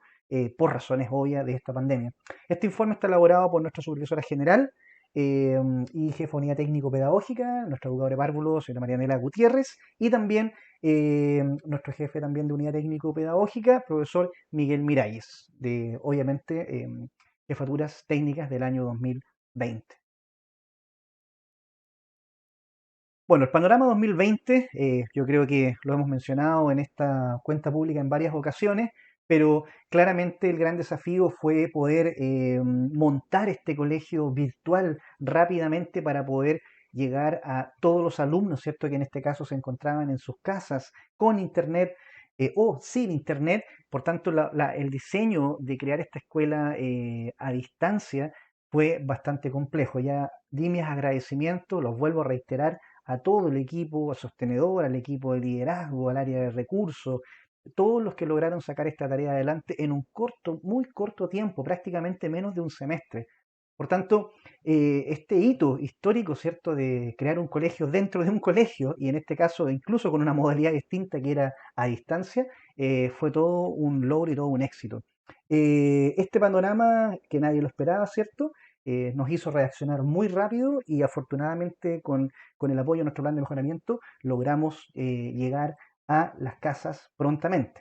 por razones obvias de esta pandemia. Este informe está elaborado por nuestra supervisora general eh, y jefonía técnico-pedagógica, nuestra educadora de párvulo, señora Marianela Gutiérrez, y también nuestro jefe también de unidad técnico-pedagógica, profesor Miguel Miralles, de obviamente jefaturas técnicas del año 2020. Bueno, el panorama 2020, yo creo que lo hemos mencionado en esta cuenta pública en varias ocasiones, pero claramente el gran desafío fue poder montar este colegio virtual rápidamente para poder llegar a todos los alumnos, ¿cierto? Que en este caso se encontraban en sus casas con internet o sin internet. Por tanto, el diseño de crear esta escuela a distancia fue bastante complejo. Ya di mis agradecimientos, los vuelvo a reiterar a todo el equipo sostenedor, al equipo de liderazgo, al área de recursos, todos los que lograron sacar esta tarea adelante en un corto, muy corto tiempo, prácticamente menos de un semestre. Por tanto, este hito histórico, ¿cierto?, de crear un colegio dentro de un colegio, y en este caso incluso con una modalidad distinta que era a distancia, fue todo un logro y todo un éxito. Este panorama, que nadie lo esperaba, ¿cierto?, nos hizo reaccionar muy rápido y afortunadamente con el apoyo de nuestro plan de mejoramiento logramos llegar a las casas prontamente.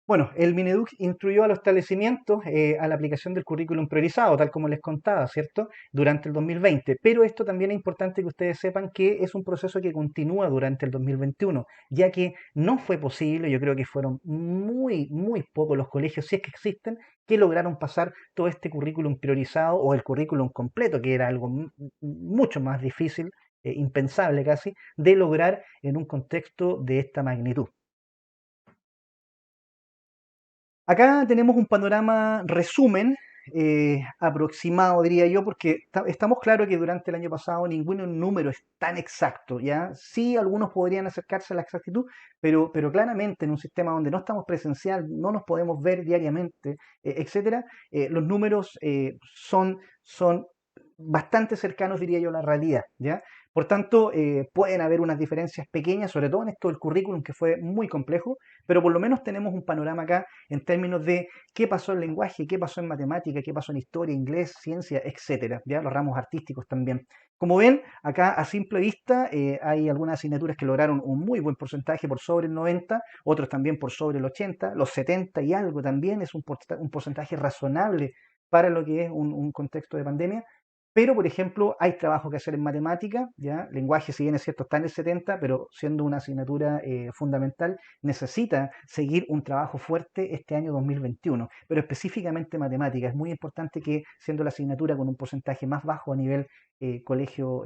Bueno, el Mineduc instruyó a los establecimientos a la aplicación del currículum priorizado, tal como les contaba, ¿cierto? Durante el 2020. Pero esto también es importante que ustedes sepan que es un proceso que continúa durante el 2021, ya que no fue posible, yo creo que fueron muy, muy pocos los colegios, si es que existen, que lograron pasar todo este currículum priorizado o el currículum completo, que era algo mucho más difícil, impensable casi, de lograr en un contexto de esta magnitud. Acá tenemos un panorama resumen aproximado, diría yo, porque estamos claros que durante el año pasado ningún número es tan exacto, ¿ya? Sí, algunos podrían acercarse a la exactitud, pero claramente en un sistema donde no estamos presencial, no nos podemos ver diariamente, etcétera, los números son bastante cercanos, diría yo, a la realidad, ¿ya? Por tanto, pueden haber unas diferencias pequeñas, sobre todo en esto del currículum, que fue muy complejo, pero por lo menos tenemos un panorama acá en términos de qué pasó en lenguaje, qué pasó en matemática, qué pasó en historia, inglés, ciencia, etcétera, ya los ramos artísticos también. Como ven, acá a simple vista hay algunas asignaturas que lograron un muy buen porcentaje por sobre el 90, otros también por sobre el 80, los 70 y algo también es un porcentaje razonable para lo que es un contexto de pandemia. Pero, por ejemplo, hay trabajo que hacer en matemática, ¿ya? Lenguaje, si bien es cierto, está en el 70, pero siendo una asignatura fundamental, necesita seguir un trabajo fuerte este año 2021. Pero específicamente matemática, es muy importante que, siendo la asignatura con un porcentaje más bajo a nivel colegio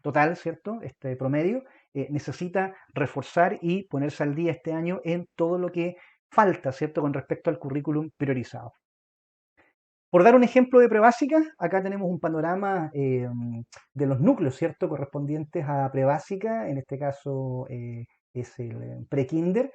total, ¿cierto? Este promedio, necesita reforzar y ponerse al día este año en todo lo que falta, ¿cierto? Con respecto al currículum priorizado. Por dar un ejemplo de prebásica, acá tenemos un panorama de los núcleos, ¿cierto? Correspondientes a prebásica, en este caso es el prekinder.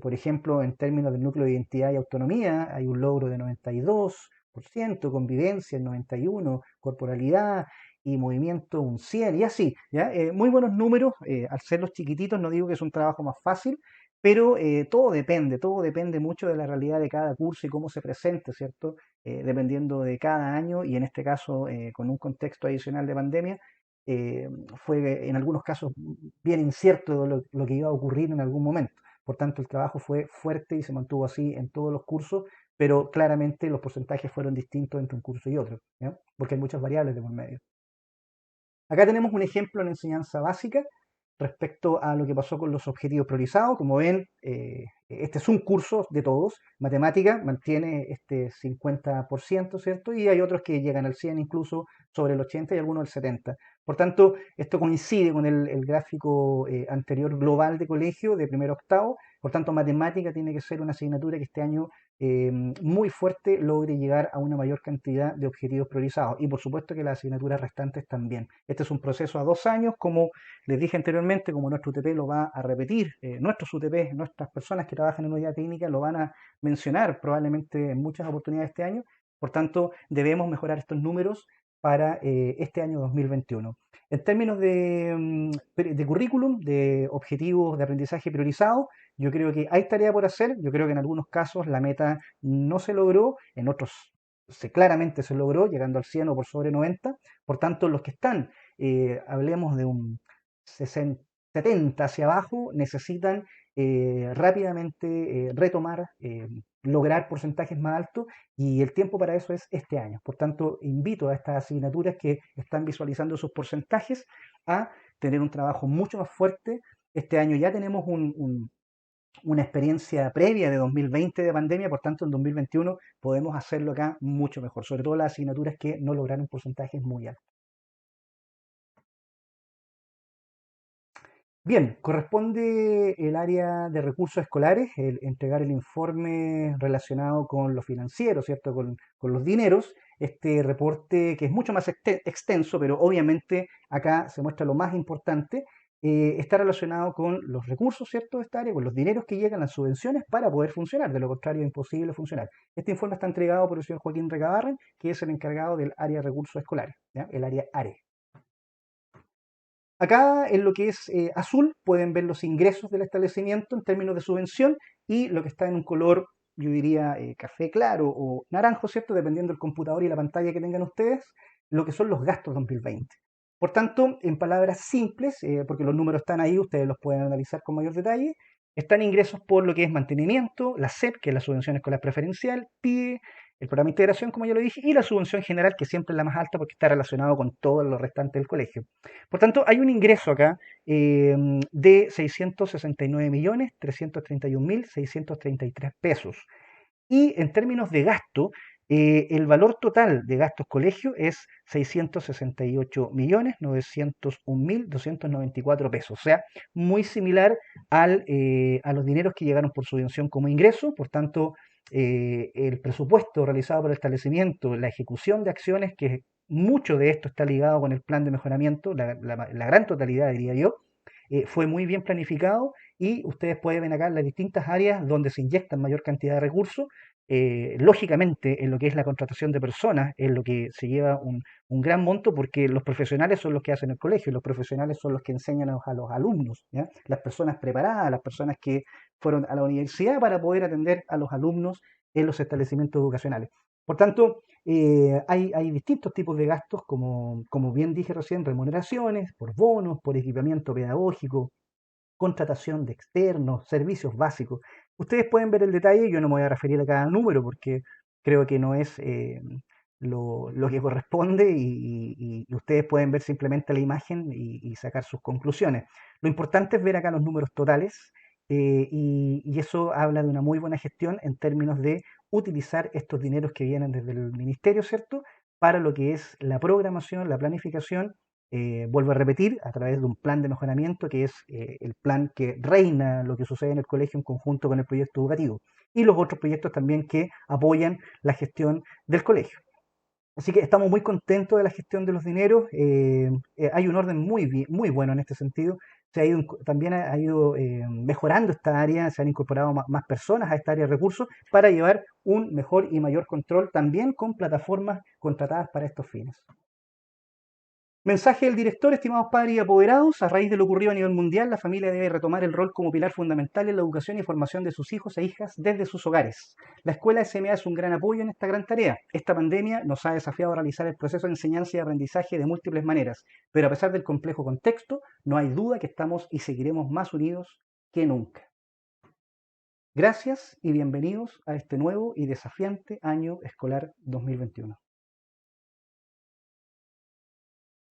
Por ejemplo, en términos del núcleo de identidad y autonomía, hay un logro de 92%, convivencia el 91%, corporalidad y movimiento un 100%, y así, ¿ya? Muy buenos números, al ser los chiquititos, no digo que es un trabajo más fácil, pero todo depende mucho de la realidad de cada curso y cómo se presente, ¿cierto? Dependiendo de cada año y en este caso con un contexto adicional de pandemia, eh, fue en algunos casos bien incierto lo que iba a ocurrir en algún momento. Por tanto, el trabajo fue fuerte y se mantuvo así en todos los cursos, pero claramente los porcentajes fueron distintos entre un curso y otro, ¿ya? Porque hay muchas variables de por medio. Acá tenemos un ejemplo en enseñanza básica respecto a lo que pasó con los objetivos priorizados. Como ven, este es un curso de todos. Matemática mantiene este 50%, ¿cierto? Y hay otros que llegan al 100, incluso sobre el 80 y algunos al 70. Por tanto, esto coincide con el gráfico anterior global de colegio de primero a octavo. Por tanto, matemática tiene que ser una asignatura que este año muy fuerte logre llegar a una mayor cantidad de objetivos priorizados. Y por supuesto que las asignaturas restantes también. Este es un proceso a 2 años, como les dije anteriormente, como nuestro UTP lo va a repetir, nuestros UTP, nuestras personas que trabajan en unidad técnica lo van a mencionar probablemente en muchas oportunidades este año. Por tanto, debemos mejorar estos números para este año 2021. En términos de currículum, de objetivos de aprendizaje priorizados, yo creo que hay tarea por hacer. Yo creo que en algunos casos la meta no se logró, en otros claramente se logró, llegando al 100 o por sobre 90. Por tanto, los que están, hablemos de un 60, 70 hacia abajo, necesitan rápidamente retomar, lograr porcentajes más altos y el tiempo para eso es este año. Por tanto, invito a estas asignaturas que están visualizando sus porcentajes a tener un trabajo mucho más fuerte. Este año ya tenemos una experiencia previa de 2020 de pandemia, por tanto en 2021 podemos hacerlo acá mucho mejor, sobre todo las asignaturas que no lograron porcentajes muy altos. Bien, corresponde el área de recursos escolares, el entregar el informe relacionado con lo financiero, ¿cierto? Con los dineros. Este reporte que es mucho más extenso, pero obviamente acá se muestra lo más importante, está relacionado con los recursos, ¿cierto? De esta área, con los dineros que llegan, las subvenciones para poder funcionar. De lo contrario, es imposible funcionar. Este informe está entregado por el señor Joaquín Recabarren, que es el encargado del área de recursos escolares, ¿ya? El área ARE. Acá en lo que es azul pueden ver los ingresos del establecimiento en términos de subvención y lo que está en un color, yo diría, café claro o naranjo, ¿cierto? Dependiendo del computador y la pantalla que tengan ustedes, lo que son los gastos 2020. Por tanto, en palabras simples, porque los números están ahí, ustedes los pueden analizar con mayor detalle, están ingresos por lo que es mantenimiento, la SEP, que es la subvención escolar preferencial, PIE, el programa de integración, como ya lo dije, y la subvención general, que siempre es la más alta porque está relacionado con todo lo restante del colegio. Por tanto, hay un ingreso acá de 669.331.633 pesos. Y en términos de gasto, el valor total de gastos colegio es 668.901.294 pesos. O sea, muy similar a los dineros que llegaron por subvención como ingreso. Por tanto, el presupuesto realizado por el establecimiento, la ejecución de acciones, que mucho de esto está ligado con el plan de mejoramiento, la gran totalidad diría yo, fue muy bien planificado y ustedes pueden ver acá las distintas áreas donde se inyectan mayor cantidad de recursos. Lógicamente, en lo que es la contratación de personas, en lo que se lleva un gran monto, porque los profesionales son los que hacen el colegio, y los profesionales son los que enseñan a los alumnos, ¿ya? Las personas preparadas, las personas que fueron a la universidad para poder atender a los alumnos en los establecimientos educacionales. Por tanto, hay distintos tipos de gastos, como bien dije recién, remuneraciones, por bonos, por equipamiento pedagógico, contratación de externos, servicios básicos. Ustedes pueden ver el detalle, yo no me voy a referir a cada número porque creo que no es lo que corresponde y ustedes pueden ver simplemente la imagen y sacar sus conclusiones. Lo importante es ver acá los números totales y eso habla de una muy buena gestión en términos de utilizar estos dineros que vienen desde el ministerio, ¿cierto? Para lo que es la programación, la planificación, vuelvo a repetir, a través de un plan de mejoramiento que es el plan que reina lo que sucede en el colegio en conjunto con el proyecto educativo y los otros proyectos también que apoyan la gestión del colegio. Así que estamos muy contentos de la gestión de los dineros. Hay un orden muy bueno en este sentido. También ha ido mejorando esta área, se han incorporado más personas a esta área de recursos para llevar un mejor y mayor control también con plataformas contratadas para estos fines. Mensaje del director, estimados padres y apoderados, a raíz de lo ocurrido a nivel mundial, la familia debe retomar el rol como pilar fundamental en la educación y formación de sus hijos e hijas desde sus hogares. La escuela SMA es un gran apoyo en esta gran tarea. Esta pandemia nos ha desafiado a realizar el proceso de enseñanza y aprendizaje de múltiples maneras, pero a pesar del complejo contexto, no hay duda que estamos y seguiremos más unidos que nunca. Gracias y bienvenidos a este nuevo y desafiante año escolar 2021.